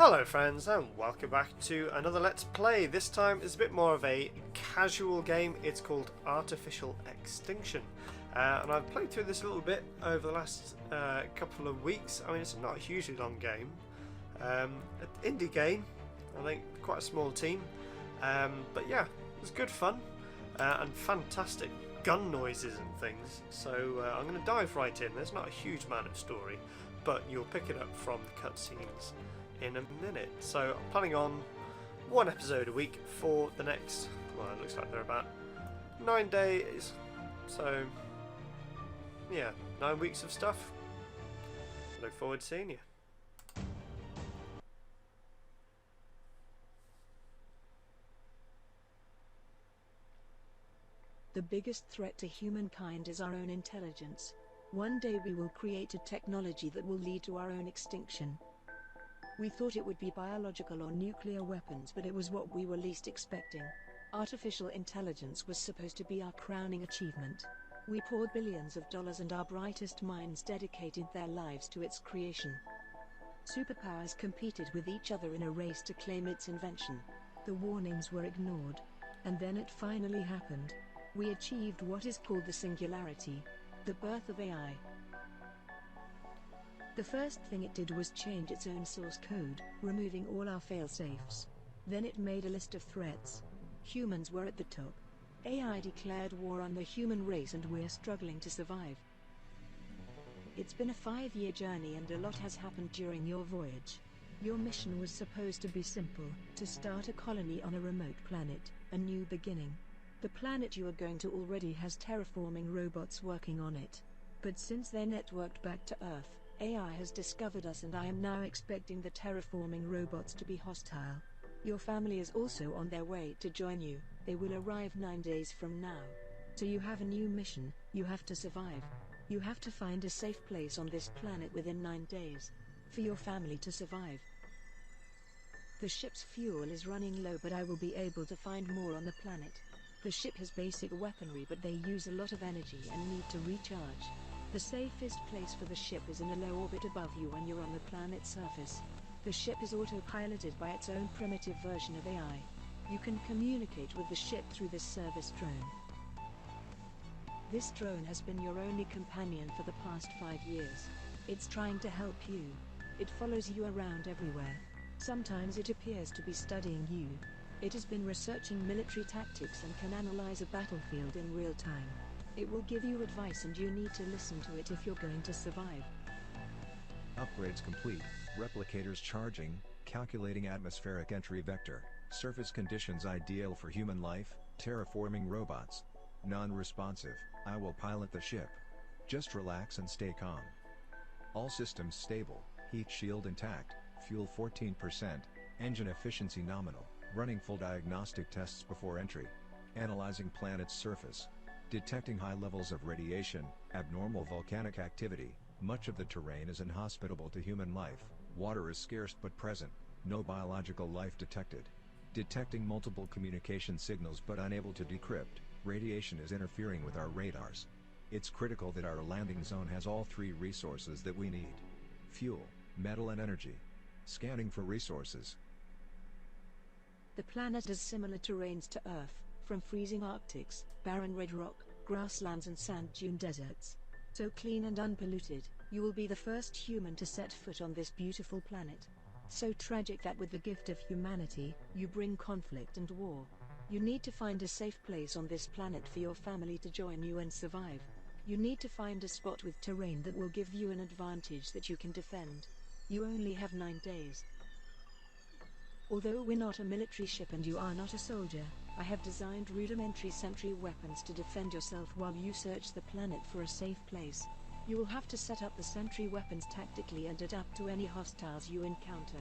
Hello friends and welcome back to another Let's Play. This time is a bit more of a casual game. It's called Artificial Extinction. And I've played through this a little bit over the last couple of weeks. I mean, it's not a hugely long game. An indie game, I think, quite a small team. But yeah, it was good fun and fantastic gun noises and things. So I'm going to dive right in. There's not a huge amount of story, but you'll pick it up from the cutscenes in a minute. So I'm planning on one episode a week for the next, well, it looks like they're about 9 days. So yeah, 9 weeks of stuff. Look forward to seeing you. The biggest threat to humankind is our own intelligence. One day we will create a technology that will lead to our own extinction. We thought it would be biological or nuclear weapons, but it was what we were least expecting. Artificial intelligence was supposed to be our crowning achievement. We poured billions of dollars and our brightest minds dedicated their lives to its creation. Superpowers competed with each other in a race to claim its invention. The warnings were ignored. And then it finally happened. We achieved what is called the singularity, the birth of AI. The first thing it did was change its own source code, removing all our fail-safes. Then it made a list of threats. Humans were at the top. AI declared war on the human race and we're struggling to survive. It's been a 5-year journey and a lot has happened during your voyage. Your mission was supposed to be simple, to start a colony on a remote planet, a new beginning. The planet you are going to already has terraforming robots working on it. But since they're networked back to Earth, AI has discovered us and I am now expecting the terraforming robots to be hostile. Your family is also on their way to join you. They will arrive 9 days from now. So you have a new mission. You have to survive. You have to find a safe place on this planet within 9 days. For your family to survive. The ship's fuel is running low, but I will be able to find more on the planet. The ship has basic weaponry, but they use a lot of energy and need to recharge. The safest place for the ship is in a low orbit above you when you're on the planet's surface. The ship is autopiloted by its own primitive version of AI. You can communicate with the ship through this service drone. This drone has been your only companion for the past 5 years. It's trying to help you. It follows you around everywhere. Sometimes it appears to be studying you. It has been researching military tactics and can analyze a battlefield in real time. It will give you advice and you need to listen to it if you're going to survive. Upgrades complete. Replicators charging, calculating atmospheric entry vector, surface conditions ideal for human life, terraforming robots. Non-responsive, I will pilot the ship. Just relax and stay calm. All systems stable, heat shield intact, fuel 14%, engine efficiency nominal, running full diagnostic tests before entry. Analyzing planet's surface. Detecting high levels of radiation, abnormal volcanic activity. Much of the terrain is inhospitable to human life. Water is scarce but present. No biological life detected. Detecting multiple communication signals but unable to decrypt. Radiation is interfering with our radars. It's critical that our landing zone has all 3 resources that we need: fuel, metal and energy. Scanning for resources. The planet has similar terrains to Earth, from freezing Arctics, barren red rock, grasslands and sand dune deserts. So clean and unpolluted, you will be the first human to set foot on this beautiful planet. So tragic that with the gift of humanity, you bring conflict and war. You need to find a safe place on this planet for your family to join you and survive. You need to find a spot with terrain that will give you an advantage that you can defend. You only have 9 days. Although we're not a military ship and you are not a soldier, I have designed rudimentary sentry weapons to defend yourself while you search the planet for a safe place. You will have to set up the sentry weapons tactically and adapt to any hostiles you encounter.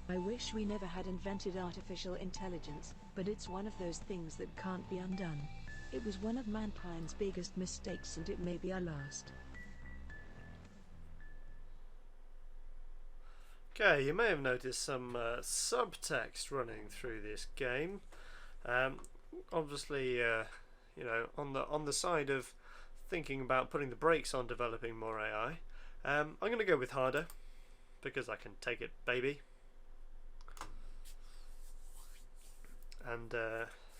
I wish we never had invented artificial intelligence, but it's one of those things that can't be undone. It was one of mankind's biggest mistakes and it may be our last. Okay, you may have noticed some subtext running through this game. Obviously, you know, on the side of thinking about putting the brakes on developing more AI, I'm going to go with harder because I can take it, baby. And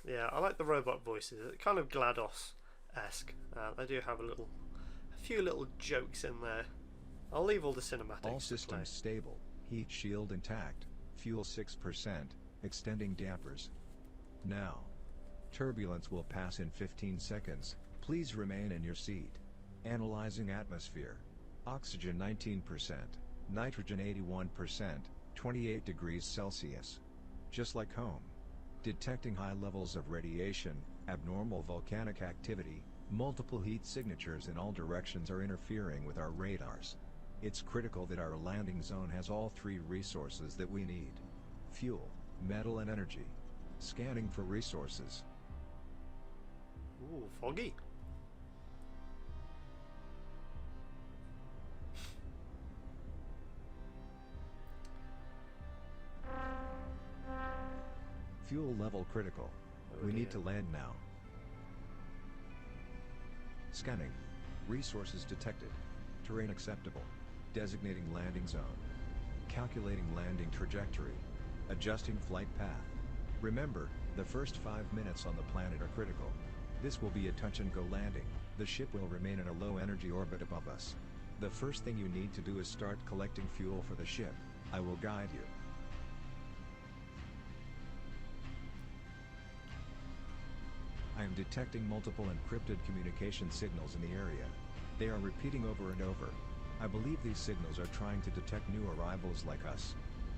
yeah, I like the robot voices. It's kind of GLaDOS-esque. They do have a few little jokes in there. I'll leave all the cinematics. All systems stable. Heat shield intact. Fuel 6%. Extending dampers. Now. Turbulence will pass in 15 seconds. Please remain in your seat. Analyzing atmosphere. Oxygen 19%. Nitrogen 81%. 28 degrees Celsius. Just like home. Detecting high levels of radiation, abnormal volcanic activity, multiple heat signatures in all directions are interfering with our radars. It's critical that our landing zone has all three resources that we need. Fuel, metal and energy. Scanning for resources. Ooh, foggy. Fuel level critical. We need to land now. Scanning. Resources detected. Terrain acceptable. Designating landing zone. Calculating landing trajectory. Adjusting flight path. Remember, the first 5 minutes on the planet are critical. This will be a touch-and-go landing. The ship will remain in a low-energy orbit above us. The first thing you need to do is start collecting fuel for the ship. I will guide you. I am detecting multiple encrypted communication signals in the area. They are repeating over and over. I believe these signals are trying to detect new arrivals like us.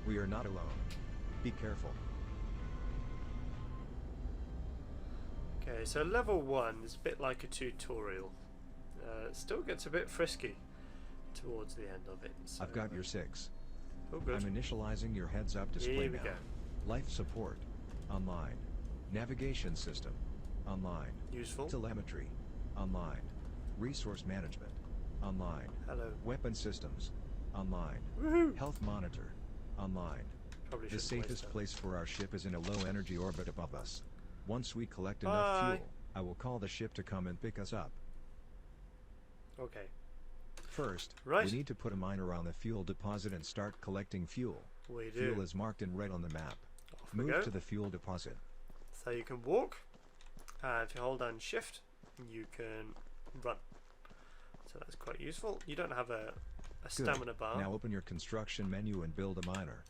We are not alone. Be careful. Okay, so level 1 is a bit like a tutorial. It still gets a bit frisky towards the end of it. So I've got your 6. Oh, good. I'm initializing your heads-up display Here we now. go. Life support. Online. Navigation system. Online. Useful. Telemetry. Online. Resource management. Online. Hello. Weapon systems. Online. Woohoo! Health monitor. Online. Probably The shouldn't waste safest that. place for our ship is in a low-energy orbit above us. Once we collect enough Bye. fuel, I will call the ship to come and pick us up. Okay. First, Right. we need to put a miner on the fuel deposit and start collecting fuel. We do. Fuel is marked in red on the map. Off we Move go. to the fuel deposit. So you can walk. If you hold down shift, you can run. So that's quite useful. You don't have a Good. stamina bar. Now open your construction menu and build a miner.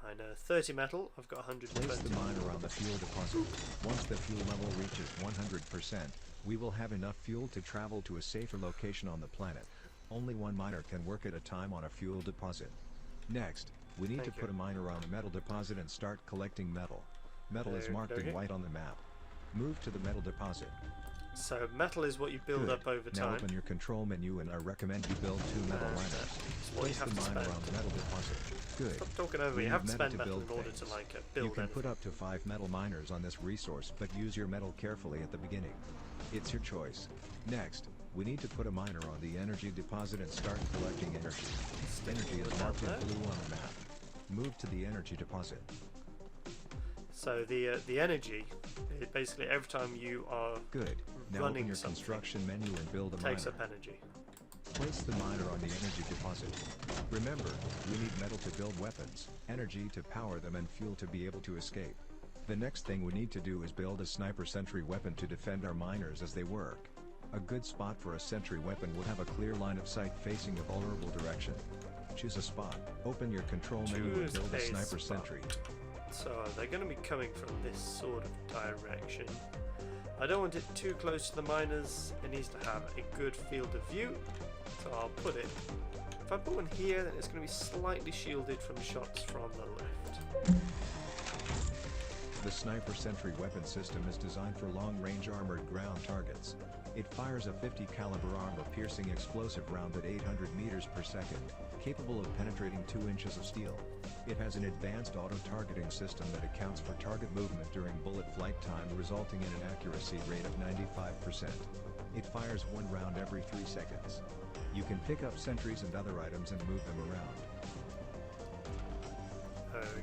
I know 30 metal. I've got 120. Place the miner on the fuel deposit. Once the fuel level reaches 100%, we will have enough fuel to travel to a safer location on the planet. Only one miner can work at a time on a fuel deposit. Next, we need Thank to you. put a miner on the metal deposit and start collecting metal. Metal is marked in Okay. white on the map. Move to the metal deposit. So metal is what you build Good. up over Now time. open your control menu and I recommend you build 2 metal And, liners. it's what you Place have the to miner spend. on the metal deposit. Good. Stop talking over We me. You need have to spend metal metal in order things. to like You build can anything. put up to 5 metal miners on this resource, but use your metal carefully at the beginning. It's your choice. Next, we need to put a miner on the energy deposit and start collecting energy. Energy is marked in blue on the map. Move to the energy deposit. So the energy, it basically every time you are Good. Now running open your something, construction menu and build a takes miner. up energy. Place the miner on the energy deposit. Remember, we need metal to build weapons, energy to power them and fuel to be able to escape. The next thing we need to do is build a sniper sentry weapon to defend our miners as they work. A good spot for a sentry weapon would have a clear line of sight facing a vulnerable direction. Choose a spot, open your control menu and Choose build a a sniper spot. sentry. So they're going to be coming from this sort of direction. I don't want it too close to the miners. It needs to have a good field of view. So I'll put it. If I put one here, then it's going to be slightly shielded from shots from the left. The sniper sentry weapon system is designed for long-range armored ground targets. It fires a 50 caliber armor-piercing explosive round at 800 meters per second, capable of penetrating 2 inches of steel. It has an advanced auto-targeting system that accounts for target movement during bullet flight time, resulting in an accuracy rate of 95%. It fires 1 round every 3 seconds. You can pick up sentries and other items and move them around.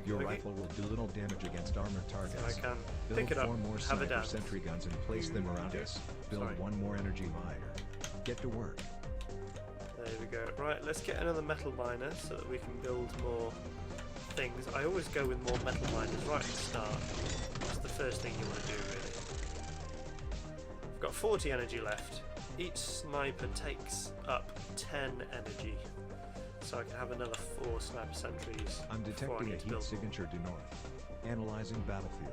Your Okay. rifle will do little damage against armored targets. So I can Build pick it up, 4 more have a sniper dance. sentry guns and place them around us. Build Sorry. 1 more energy miner. Get to work. There we go. Right, let's get another metal miner so that we can build more things. I always go with more metal miners right at the start. That's the first thing you want to do, really. I've got 40 energy left. Each sniper takes up 10 energy, so I can have another 4 sniper sentries. I'm before I detecting a need to heat build signature due north. Analyzing battlefield.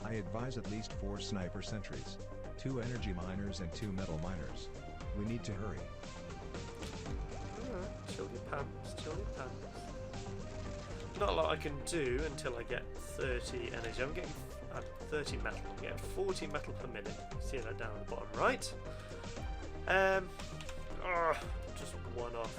I advise at least 4 sniper sentries, 2 energy miners and 2 metal miners. We need to hurry. Chill your pants, chill your pants. Not a lot I can do until I get 30 energy. I'm getting 30 metal. I'm getting 40 metal per minute. See that down at the bottom right. Just one off.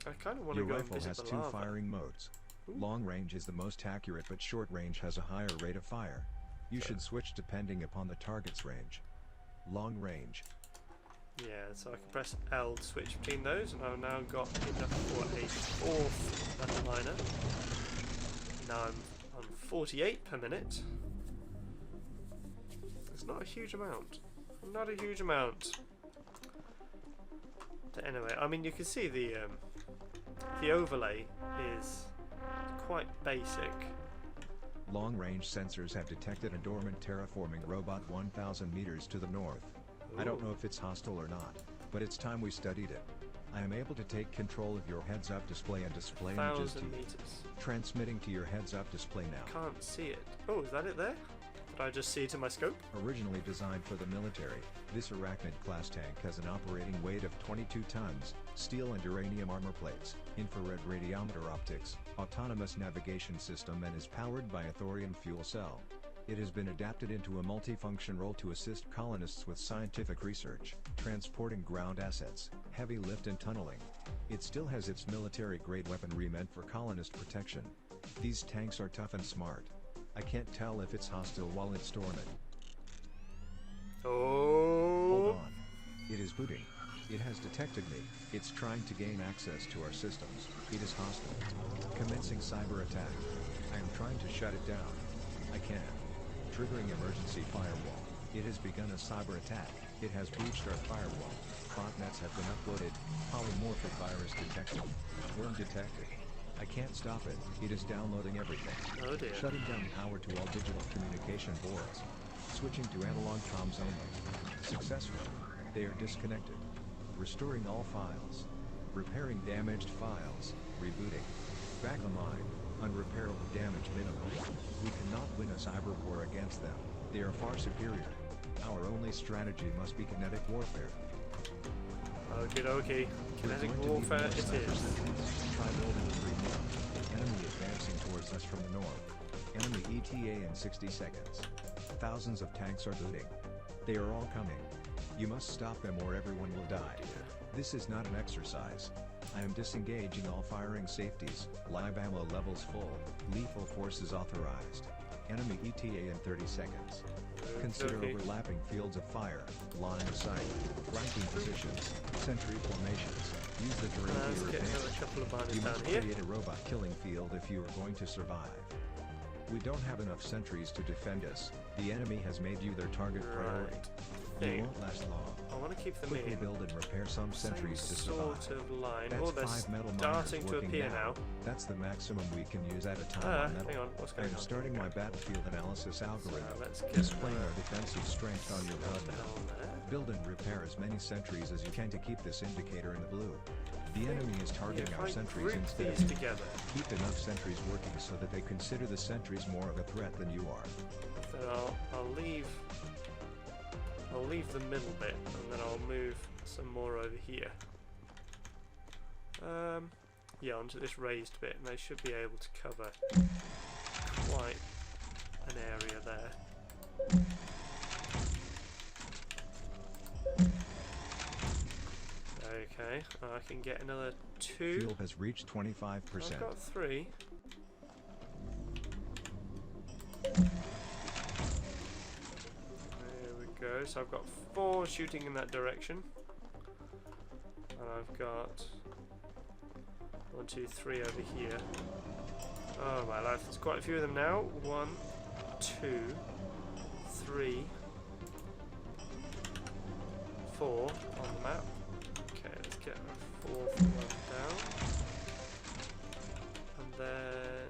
I kind of want to Your go and rifle visit has the 2 lava. firing modes. Ooh. Long range is the most accurate, but short range has a higher rate of fire. You should switch depending upon the target's range. Long range. Yeah, so I can press L to switch between those, and I've now got enough for a 4th metal miner. Now I'm on 48 per minute. It's not a huge amount. Not a huge amount. But anyway, I mean, you can see the overlay is quite basic. Long range sensors have detected a dormant terraforming robot 1,000 meters to the north. I don't know if it's hostile or not, but it's time we studied it. I am able to take control of your heads-up display and display images to 1,000 you. meters. Transmitting to your heads-up display now. Can't see it. Oh, is that it there? Did I just see it in my scope? Originally designed for the military, this Arachnid-class tank has an operating weight of 22 tons, steel and uranium armor plates, infrared radiometer optics, autonomous navigation system, and is powered by a thorium fuel cell. It has been adapted into a multifunction role to assist colonists with scientific research, transporting ground assets, heavy lift and tunneling. It still has its military-grade weaponry meant for colonist protection. These tanks are tough and smart. I can't tell if it's hostile while it's dormant. Oh! Hold on. It is booting. It has detected me. It's trying to gain access to our systems. It is hostile. Commencing cyber attack. I am trying to shut it down. I can't. Triggering emergency firewall. It has begun a cyber attack. It has breached our firewall. Botnets have been uploaded. Polymorphic virus detected. Worm detected. I can't stop it. It is downloading everything. Oh dear. Shutting down power to all digital communication boards. Switching to analog comms only. Successful. They are disconnected. Restoring all files. Repairing damaged files. Rebooting. Back online. Unrepairable damage minimum. We cannot win a cyber war against them. They are far superior. Our only strategy must be kinetic warfare. Okie dokie. Kinetic We're going to need warfare more it sniper is. sentries. Try building 3 more. Enemy advancing towards us from the north. Enemy ETA in 60 seconds. Thousands of tanks are booting. They are all coming. You must stop them or everyone will die. This is not an exercise. I am disengaging all firing safeties, live ammo levels full, lethal forces authorized. Enemy ETA in 30 seconds. Consider Okay. overlapping fields of fire, line of sight, flanking positions, sentry formations. Use the terrain to Let's your get another advantage. couple of miners You down must here. create a robot killing field if you are going to survive. We don't have enough sentries to defend us. The enemy has made you their target priority. Right. You Thing. won't last long. I want to keep them Quickly in. build and repair some sentries to Same survive. sort of line. That's Oh, they're 5 metal miners starting to working appear now. now. That's the maximum we can use at a time on metal. Hang on, what's I going am on? starting my battlefield analysis algorithm, let's get displaying our defensive strength on your HUD now. down there. Build and repair as many sentries as you can to keep this indicator in the blue. The enemy is targeting If our I sentries group instead these of together, keep enough sentries working so that they consider the sentries more of a threat than you are. then I'll leave the middle bit, and then I'll move some more over here. Yeah, onto this raised bit, and they should be able to cover quite an area there. Okay, I can get another 2. Fuel has reached 25%. I've got 3. There we go. So I've got 4 shooting in that direction. And I've got 1, 2, 3 over here. Oh my life, there's quite a few of them now. 1, 2, 3, 4 on the map. Okay, let's get a 4th one down. And then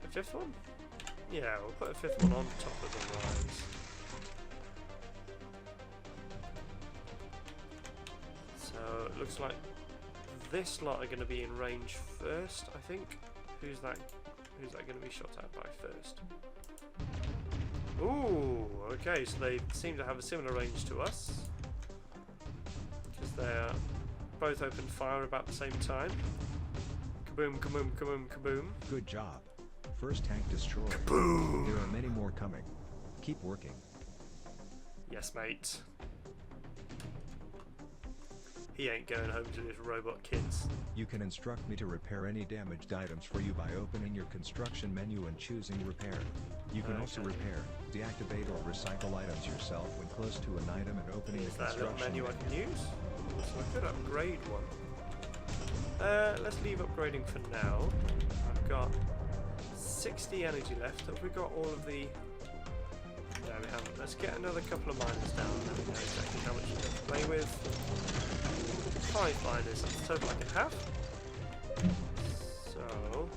a 5th one. Yeah, we'll put a fifth one on top of the rise. So it looks like this lot are going to be in range first, I think. Who's that going to be shot at by first? Ooh, okay, so they seem to have a similar range to us. Because they're both open fire about the same time. Kaboom, kaboom, kaboom, kaboom. Good job. First tank destroyed. Kaboom! There are many more coming. Keep working. Yes, mate. He ain't going home to his robot kids. You can instruct me to repair any damaged items for you by opening your construction menu and choosing repair. You can also repair, deactivate or recycle items yourself when close to an item and opening Is the that a little construction menu I can use? So I could upgrade one. Let's leave upgrading for now. I've got 60 energy left. Have we got all of the... No, we haven't. Let's get another couple of miners down and then we know exactly how much to play with. 5 miners, that's the total I can have. So...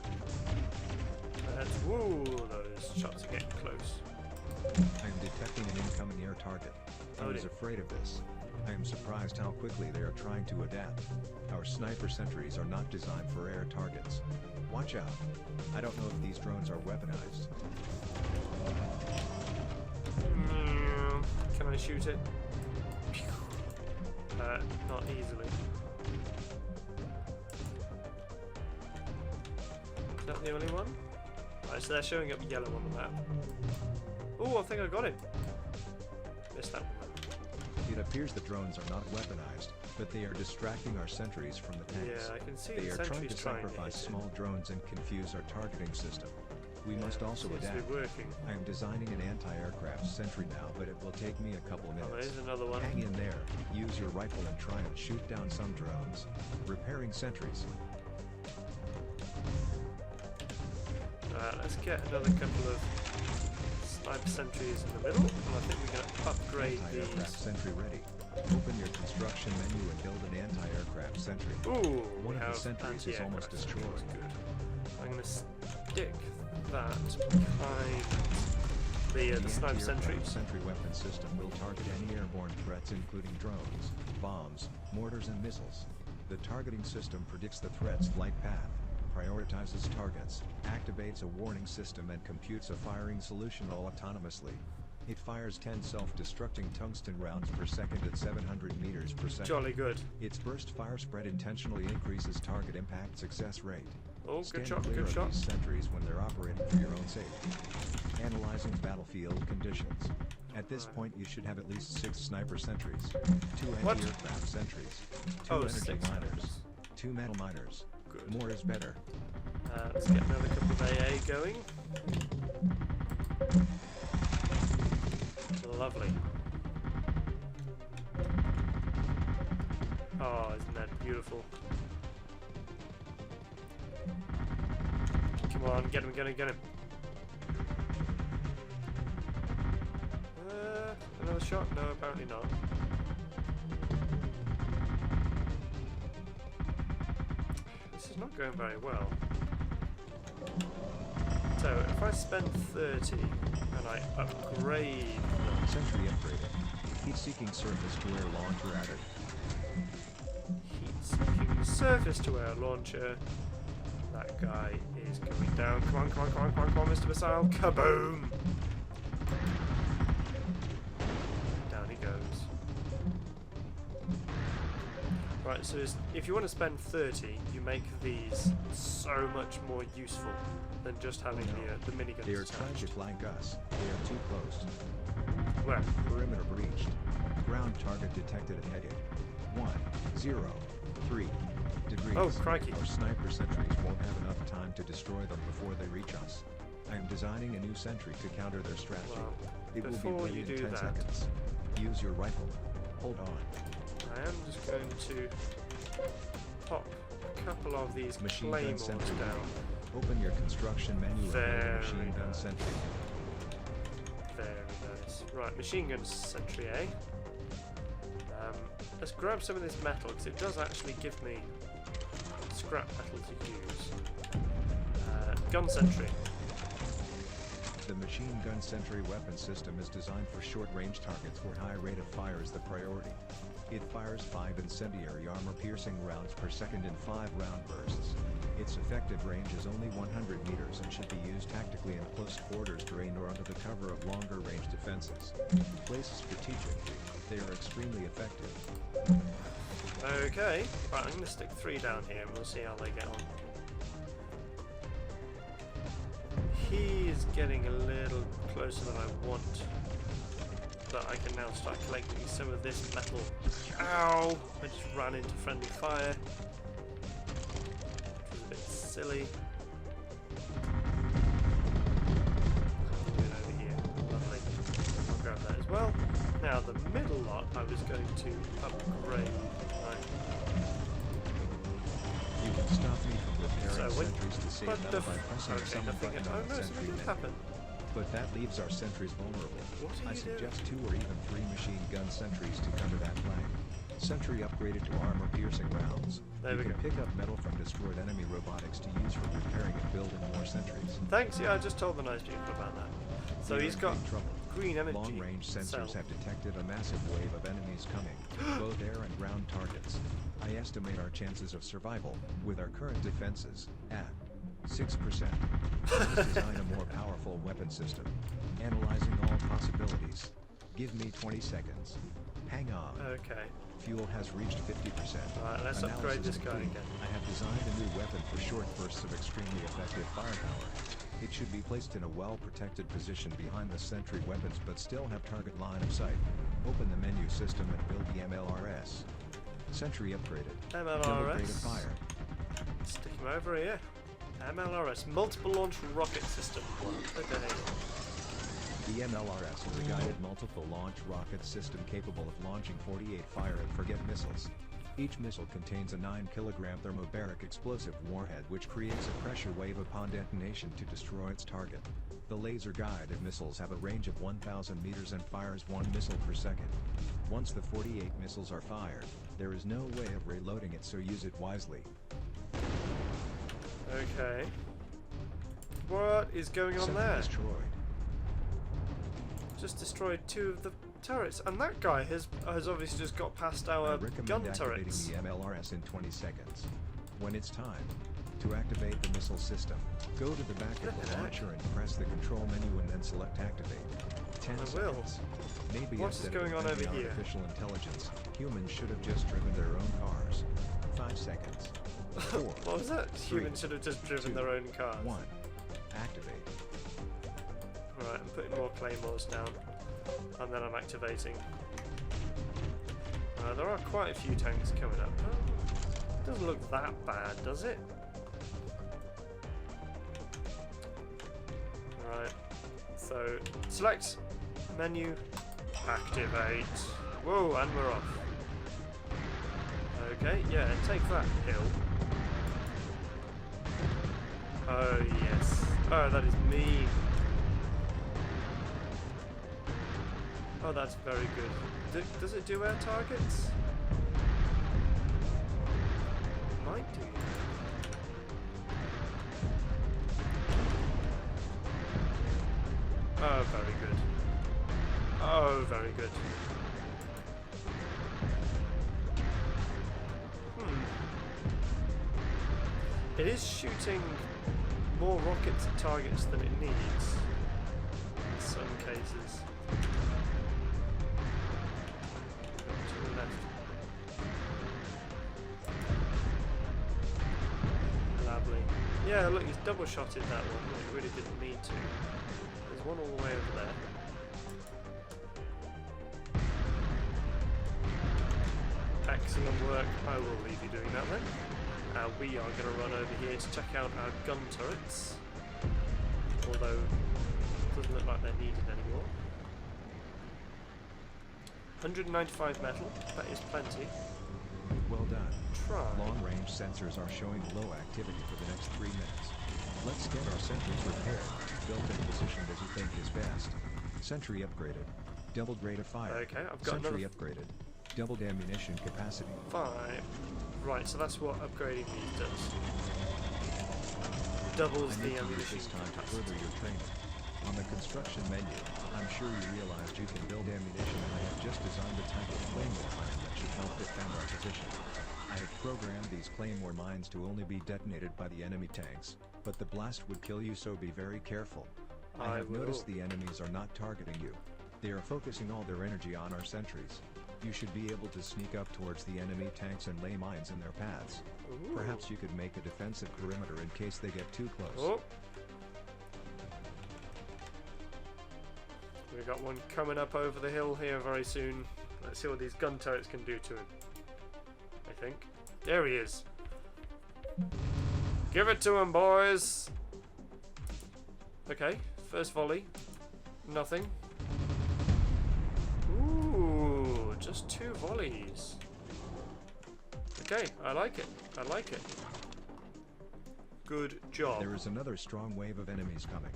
let's... Woo! Those shots are getting close. I am detecting an incoming air target. I Oh was dear. afraid of this. I am surprised how quickly they are trying to adapt. Our sniper sentries are not designed for air targets. Watch out. I don't know if these drones are weaponized. Can I shoot it? Not easily. Is that the only one? Right, so they're showing up yellow on the map. Oh, I think I got him. Missed that one. It appears the drones are not weaponized, but they are distracting our sentries from the tanks. Yeah, I can see They the are trying sentries to sacrifice hit it. small drones and confuse our targeting system. We must also Seems to adapt. be working. I am designing an anti-aircraft sentry now, but it will take me a couple Oh, minutes. there's another one. Hang in there, use your rifle and try and shoot down some drones. Repairing sentries. Let's get another couple of sniper sentries in the middle, and I think we can upgrade Anti-aircraft these. sentry ready. Open your construction menu and build an anti-aircraft sentry. Ooh, One we of the have sentries is almost anti-aircraft. destroyed. That's good. I'm going to stick that behind the sniper anti-aircraft sentries. sentry weapon system will target any airborne threats including drones, bombs, mortars and missiles. The targeting system predicts the threat's flight path, prioritizes targets, activates a warning system and computes a firing solution all autonomously. It fires 10 self-destructing tungsten rounds per second at 700 meters per second. Jolly good. Its burst fire spread intentionally increases target impact success rate. Oh, Stand good shot, clear good of shot. these sentries when they're operating for your own safety. Analyzing battlefield conditions. At this point you should have at least 6 sniper sentries, 2 What? anti-aircraft sentries, 2 Oh, energy 6 miners, miners. 2 metal miners. Good. More is better. Let's get another couple of AA going. Lovely. Oh, isn't that beautiful? Come on, get him, get him, get him. Another shot? No, apparently not. This is not going very well. So, if I spend 30 and I upgrade them, Sentry upgraded. Heat-seeking surface-to-air launcher added. heat-seeking surface-to-air launcher. That guy is going down. Come on, come on, come on, come on, come on, Mr. Missile. Kaboom! Down he goes. Right, so if you want to spend 30, you make these so much more useful than just having the miniguns They are trying attached. to flank us. They are too close. Where? Perimeter breached. Ground target detected at heading 103 degrees. Oh, crikey. Our sniper sentries won't have enough time to destroy them before they reach us. I am designing a new sentry to counter their strategy. Well, it will be before ready you in do 10 that- seconds. Use your rifle. Hold on. I am just going to pop a couple of these Machine gun claymores sentry. down. Open your construction menu and build a Very machine gun nice. sentry. Very nice. Right, machine gun sentry, eh? Let's grab some of this metal, because it does actually give me scrap metal to use. Gun sentry. The machine gun sentry weapon system is designed for short-range targets where high rate of fire is the priority. It fires 5 incendiary armor-piercing rounds per second in 5 round bursts. Its effective range is only 100 meters and should be used tactically in close quarters terrain or under the cover of longer-range defenses. Placed strategically, they are extremely effective. Okay, right, I'm going to stick 3 down here and we'll see how they get on. He's getting a little closer than I want, but I can now start collecting some of this metal. Ow! I just ran into friendly fire, which was a bit silly. Do it over here. Lovely. I'll grab that as well. Now the middle lot I was going to upgrade. Right. You can stop me from repairing So sentries to save metal by pressing okay, some nothing. button Oh on the no, sentry something menu. happened. But that leaves our sentries vulnerable. What are I you suggest 2 or even 3 machine gun sentries to cover that flank. Sentry upgraded to armor-piercing rounds. There You we can go. pick up metal from destroyed enemy robotics to use for repairing and building more sentries. Thanks, yeah, I just told the nice people about that. So We are he's in got big trouble. green energy. Long-range sensors cell. have detected a massive wave of enemies coming, both air and ground targets. I estimate our chances of survival, with our current defenses, at 6%. Please design a more powerful weapon system. Analyzing all possibilities. Give me 20 seconds. Hang on. Okay. Fuel has reached 50%. Alright, let's upgrade this guy complete. again. I have designed a new weapon for short bursts of extremely effective firepower. It should be placed in a well-protected position behind the sentry weapons but still have target line of sight. Open the menu system and build the MLRS. Sentry upgraded. Double MLRS. rate of fire. Stick him over here. MLRS, multiple launch rocket system. Okay. The MLRS is a guided multiple launch rocket system capable of launching 48 fire and forget missiles. Each missile contains a 9 kilogram thermobaric explosive warhead which creates a pressure wave upon detonation to destroy its target. The laser-guided missiles have a range of 1,000 meters and fires 1 missile per second. Once the 48 missiles are fired, there is no way of reloading it, so use it wisely. Okay. What is going on Sentry there? destroyed. Just destroyed 2 of the turrets, and that guy has obviously just got past I our recommend gun activating turrets. the MLRS in 20 seconds. When it's time to activate the missile system, go to the back of the launcher and press the control menu and then select activate. 10 I will. seconds. Maybe What is instead of going on depending over here? artificial intelligence, humans should have just driven their own cars. 5 seconds. 4, What was that? 3, Humans should have just driven 2, their own cars. 1. Activate. Right, I'm putting more claymores down, and then I'm activating. There are quite a few tanks coming up. Oh, doesn't look that bad, does it? Right, so select, menu, activate. Whoa, and we're off. Okay, yeah, take that, hill. Oh, yes. Oh, that is mean. Oh, that's very good. Does it do air targets? It might do. Oh, very good. Oh, very good. It is shooting more rockets at targets than it needs in some cases. To the left. Lovely. Yeah, look, he's double shotted that one when he really didn't need to. There's one all the way over there. Excellent work. I will leave you doing that then. We are going to run over here to check out our gun turrets. Although, it doesn't look like they're needed anymore. 195 metal, that is plenty. Well done. Try. Long-range sensors are showing low activity for the next 3 minutes. Let's get our sentries repaired, built and positioned as you think is best. Sentry upgraded. Doubled rate of fire. Okay, I've got Sentry another upgraded. Doubled ammunition capacity. 5. Right, so that's what upgrading these does. Doubles I the need to use ammunition this time to capacity. further your training. On the construction menu, I'm sure you realized you can build ammunition, and I have just designed a type of claymore mine that should help defend our position. I have programmed these claymore mines to only be detonated by the enemy tanks, but the blast would kill you, so be very careful. I have noticed the enemies are not targeting you. They are focusing all their energy on our sentries. You should be able to sneak up towards the enemy tanks and lay mines in their paths. Ooh. Perhaps you could make a defensive perimeter in case they get too close. Oh. We've got one coming up over the hill here very soon. Let's see what these gun turrets can do to him. I think. There he is. Give it to him, boys! Okay, first volley. Nothing. Ooh, just 2 volleys. Okay, I like it. I like it. Good job. There is another strong wave of enemies coming.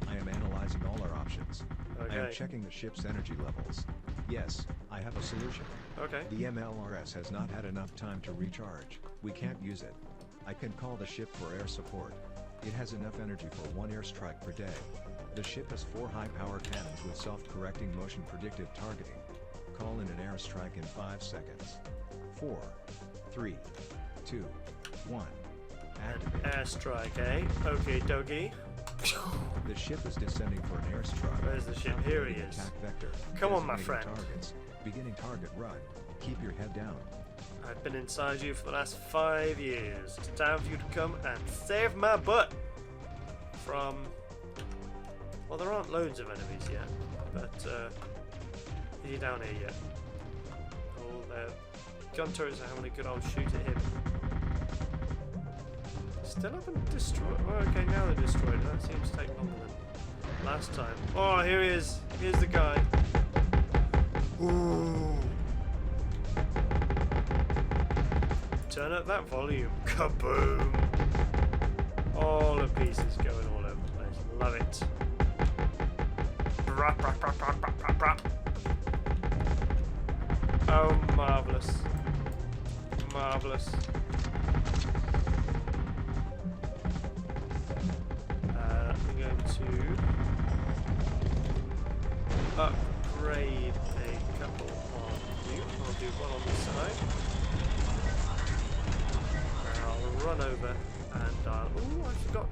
I am analyzing all our options. Okay. I am checking the ship's energy levels. Yes, I have a solution. Okay. The MLRS has not had enough time to recharge. We can't use it. I can call the ship for air support. It has enough energy for 1 airstrike per day. The ship has 4 high-power cannons with self-correcting motion predictive targeting. Call in an airstrike in 5 seconds. 4, 3, 2, 1. Activate. Airstrike, eh? Okay, dokie. The ship is descending for an airstrike. Where's the ship? Here he Calculating is. Attack vector. Come on, my Designating friend. Targets. Beginning target run. Keep your head down. I've been inside you for the last 5 years. It's time for you to come and save my butt from... Well, there aren't loads of enemies yet, but is he down here yet? Oh, the gun turrets are having a good old shoot at him. Still haven't destroyed... Oh, okay, now they're destroyed. That seems to take longer than last time. Oh, here he is. Here's the guy. Ooh. Turn up that volume. Kaboom! All the pieces going all over the place. Love it. Brap, brap, brap, brap, brap, brap, brap. Oh, marvellous. Marvellous. I'm going to upgrade a couple on you. I'll do one on this side. I'll run over and I'll... Ooh, I forgot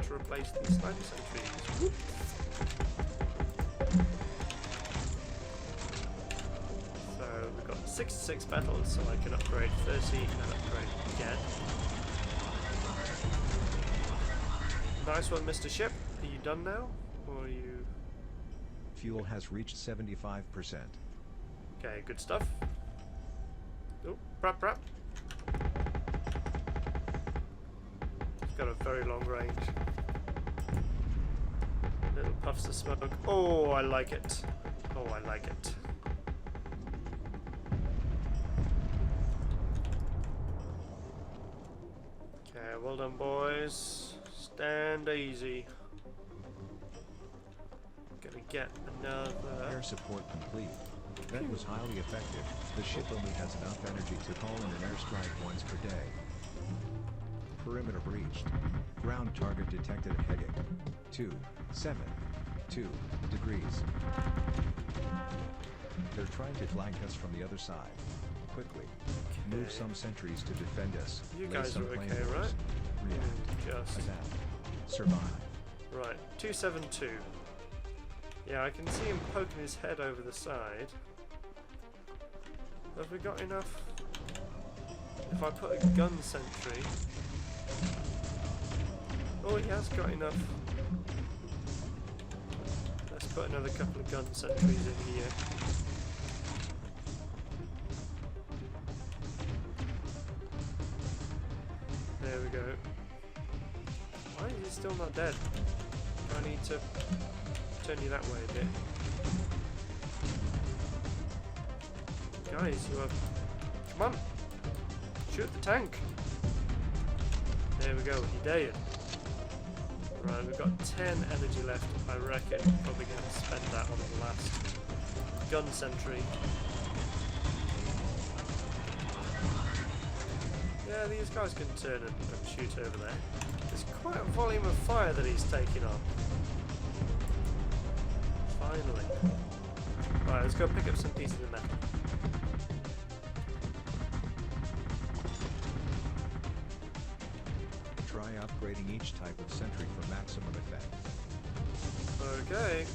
to replace the sniper sentries. Whoop. So we've got 66 battles, so I can upgrade 30 and then upgrade again. Nice one, Mr. Ship. Are you done now? Or are you... Fuel has reached 75%. Okay, good stuff. Oh, brap, brap. It's got a very long range. Little puffs of smoke. Oh, I like it. Oh, I like it. Okay, well done, boys. Stand easy. Gonna get another... Air support complete. That was highly effective. The ship only has enough energy to call in an airstrike once per day. Perimeter breached. Ground target detected at heading 272 degrees. They're trying to flank us from the other side. Quickly. Move some sentries to defend us. You Lay guys some are okay, claymores. right? React. Just... Adapt. Survive. Right, 272. Yeah, I can see him poking his head over the side. Have we got enough? If I put a gun sentry... Oh, he has got enough. Let's put another couple of gun sentries in here. There we go. Why is he still not dead? Do I need to turn you that way a bit? Guys, you are... Come on! Shoot the tank! There we go, he died. Right, we've got 10 energy left. I reckon probably going to spend that on the last gun sentry. Yeah, these guys can turn and shoot over there. There's quite a volume of fire that he's taking on. Finally. Right, let's go pick up some pieces of metal. Try upgrading each type of sentry for maximum effect. Okay.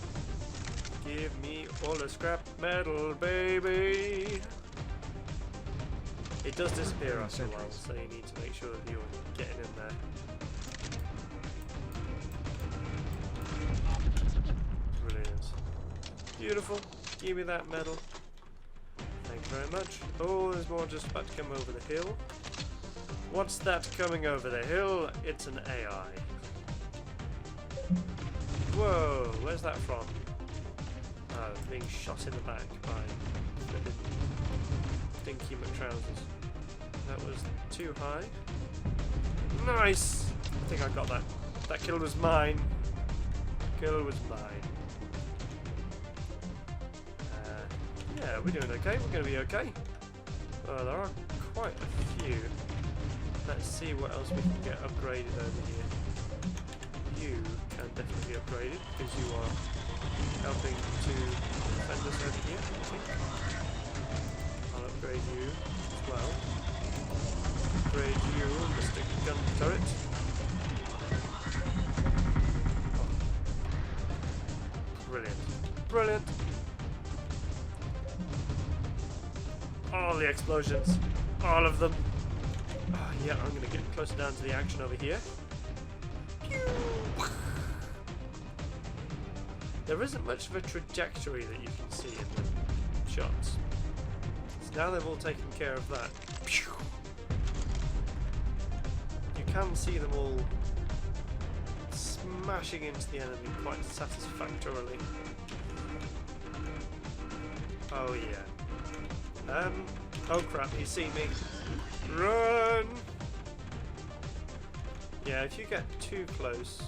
Give me all the scrap metal, baby. It does disappear after a while, so you need to make sure that you're getting in there. Brilliant. Beautiful. Give me that metal. Thank you very much. Oh, there's more just about to come over the hill. What's that coming over the hill? It's an AI. Whoa, where's that from? Oh, being shot in the back by flipping Dinky McTrousers. That was too high. Nice! I think I got that. That kill was mine. Kill was mine. Yeah, we're doing okay. We're going to be okay. Well, there are quite a few. Let's see what else we can get upgraded over here. You can definitely be upgraded because you are helping to defend us over here, I think. I'll upgrade you as well. Upgrade you, Mr. Gun Turret. Oh. Brilliant. Brilliant. All the explosions. All of them. Oh, yeah, I'm going to get closer down to the action over here. There isn't much of a trajectory that you can see in the shots. So now they've all taken care of that. You can see them all smashing into the enemy quite satisfactorily. Oh yeah. Oh crap, he's seen me. Run! Yeah, if you get too close...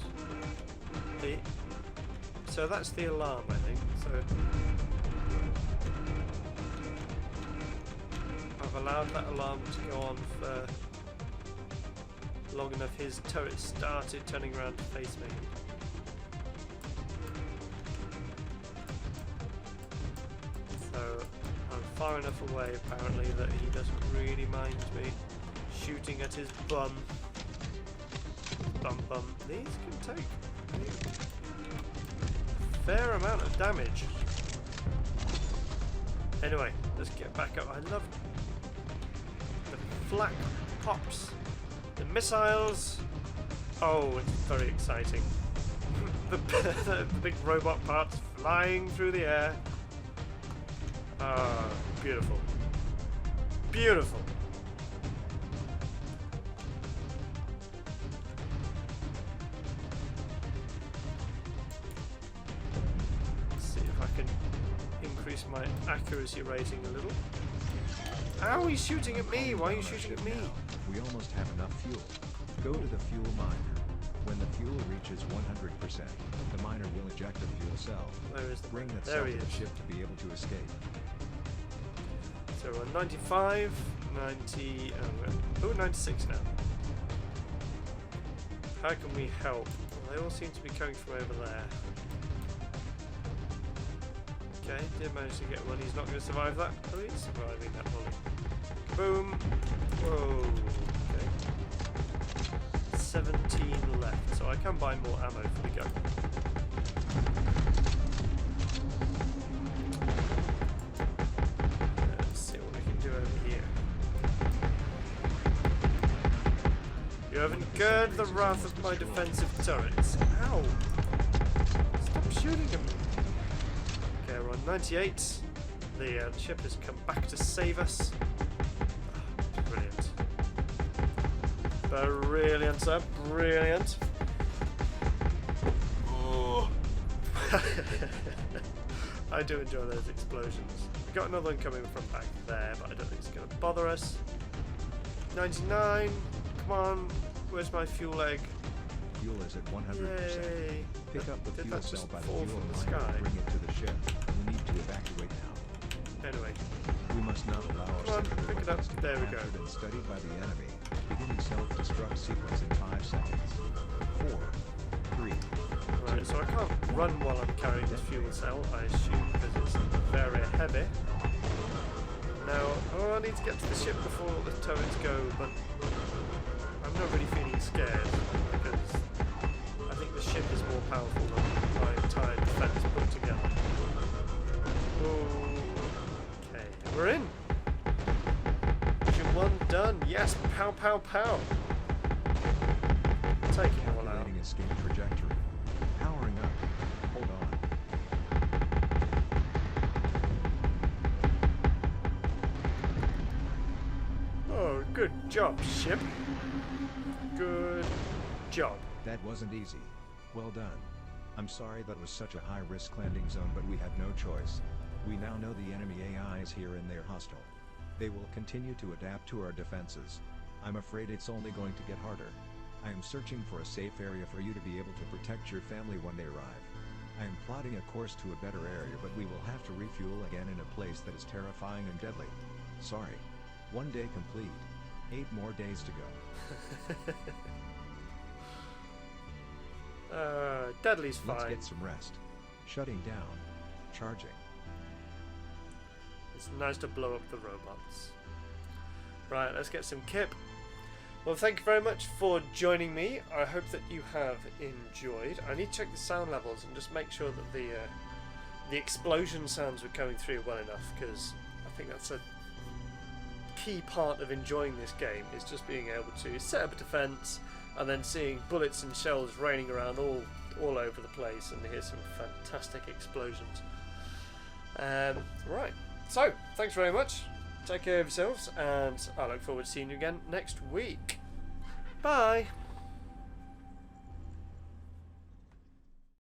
So that's the alarm, I think. So I've allowed that alarm to go on for long enough. His turret started turning around to face me. So I'm far enough away, apparently, that he doesn't really mind me shooting at his bum. Bum bum. These can take a fair amount of damage. Anyway, let's get back up. I love the flak pops, the missiles. Oh, it's very exciting. the big robot parts flying through the air. Ah, beautiful. Beautiful. My accuracy rating a little. Ow, he's shooting at me! Why are you shooting at me? We almost have enough fuel. Go to the fuel miner. When the fuel reaches 100%, the miner will eject the fuel cell. Where is the Bring that there cell he to the is. ship to be able to escape. So we're on 95, 90, oh, 96 now. How can we help? Well, they all seem to be coming from over there. Okay, did manage to get one. He's not going to survive that. Oh, he's surviving that volley. Boom. Whoa. Okay. 17 left, so I can buy more ammo for the gun. Let's see what we can do over here. You have incurred the wrath of my defensive turrets. Ow! Stop shooting at me. Okay, we're on 98. The ship has come back to save us. Oh, brilliant. Brilliant, sir. Brilliant. Oh. I do enjoy those explosions. We've got another one coming from back there, but I don't think it's going to bother us. 99. Come on. Where's my fuel egg? Fuel is at 100%. Yay. Pick up the Did fuel that cell just by the fall fuel from the miner sky? and bring it to the ship. We need to evacuate now. Anyway. We must not allow our Come on, senator pick it up. weapons to be There we go. captured and studied by the enemy. Beginning self-destruct sequence in 5 seconds. 4, 3. Right, so I can't run while I'm carrying this fuel cell, I assume, because it's very heavy. Now, I need to get to the ship before the turrets go, but I'm not really feeling scared, because I think the ship is more powerful than my entire defense put together. Okay, we're in! Mission 1 done, yes, pow pow pow! Taking it all out. Calculating escape trajectory. Powering up. Hold on. Oh, good job, ship. Good job. That wasn't easy. Well done. I'm sorry that was such a high-risk landing zone, but we had no choice. We now know the enemy AI is here and they're hostile. They will continue to adapt to our defenses. I'm afraid it's only going to get harder. I am searching for a safe area for you to be able to protect your family when they arrive. I am plotting a course to a better area, but we will have to refuel again in a place that is terrifying and deadly. Sorry. 1 day complete. 8 more days to go. Deadly's fine. Let's get some rest. Shutting down. Charging. It's nice to blow up the robots. Right, let's get some kip. Well, thank you very much for joining me. I hope that you have enjoyed. I need to check the sound levels and just make sure that the explosion sounds were coming through well enough, because I think that's a key part of enjoying this game, is just being able to set up a defense and then seeing bullets and shells raining around all over the place, and hear some fantastic explosions. Right, so thanks very much. Take care of yourselves, and I look forward to seeing you again next week. Bye!